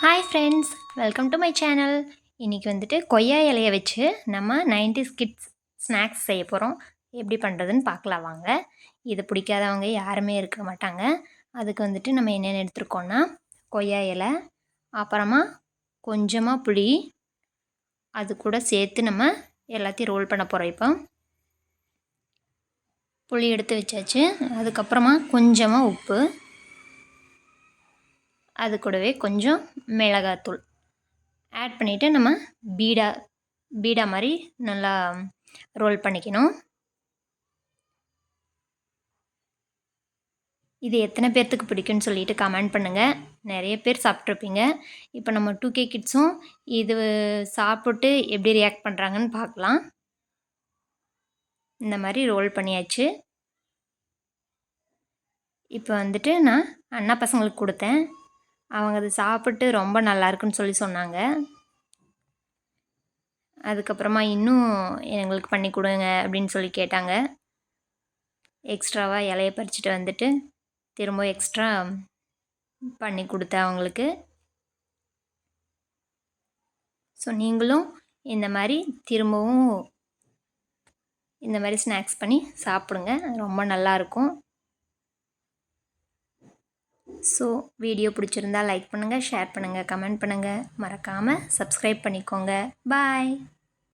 Hi friends, welcome to my channel. இன்றைக்கி வந்துட்டு கொய்யா இலையை வச்சு நம்ம 90s கிட்ஸ் ஸ்நாக்ஸ் செய்ய போகிறோம். எப்படி பண்ணுறதுன்னு பார்க்கலாம் வாங்க. இது பிடிக்காதவங்க யாருமே இருக்க மாட்டாங்க. அதுக்கு வந்துட்டு நம்ம என்னென்ன எடுத்துருக்கோன்னா, கொய்யா இலை, அப்புறமா கொஞ்சமாக புளி, அது கூட சேர்த்து நம்ம எல்லாத்தையும் ரோல் பண்ண போகிறோம். இப்போ புளி எடுத்து வச்சாச்சு. அதுக்கப்புறமா கொஞ்சமாக உப்பு, அது கூடவே கொஞ்சம் மிளகாத்தூள் ஆட் பண்ணிவிட்டு நம்ம பீடா மாதிரி நல்லா ரோல் பண்ணிக்கணும். இது எத்தனை பேர்த்துக்கு பிடிக்கும்னு சொல்லிட்டு கமெண்ட் பண்ணுங்கள். நிறைய பேர் சாப்பிட்ருப்பீங்க. இப்போ நம்ம 2K கிட்ஸும் இது சாப்பிட்டு எப்படி ரியாக்ட் பண்ணுறாங்கன்னு பார்க்கலாம். இந்த மாதிரி ரோல் பண்ணியாச்சு. இப்போ வந்துட்டு நான் அண்ணா பசங்களுக்கு கொடுத்தேன். அவங்க அது சாப்பிட்டு ரொம்ப நல்லாயிருக்குன்னு சொல்லி சொன்னாங்க. அதுக்கப்புறமா இன்னும் எங்களுக்கு பண்ணி கொடுங்க அப்படின்னு சொல்லி கேட்டாங்க. எக்ஸ்ட்ராவாக இலையை பறிச்சுட்டு வந்துட்டு திரும்ப எக்ஸ்ட்ரா பண்ணி கொடுத்தேன் அவங்களுக்கு. ஸோ நீங்களும் இந்த மாதிரி திரும்பவும் இந்த மாதிரி ஸ்நாக்ஸ் பண்ணி சாப்பிடுங்க, ரொம்ப நல்லாயிருக்கும். ஸோ வீடியோ பிடிச்சிருந்தா லைக் பண்ணுங்கள், ஷேர் பண்ணுங்கள், கமெண்ட் பண்ணுங்கள், மறக்காமல் சப்ஸ்கிரைப் பண்ணிக்கோங்க. பாய்.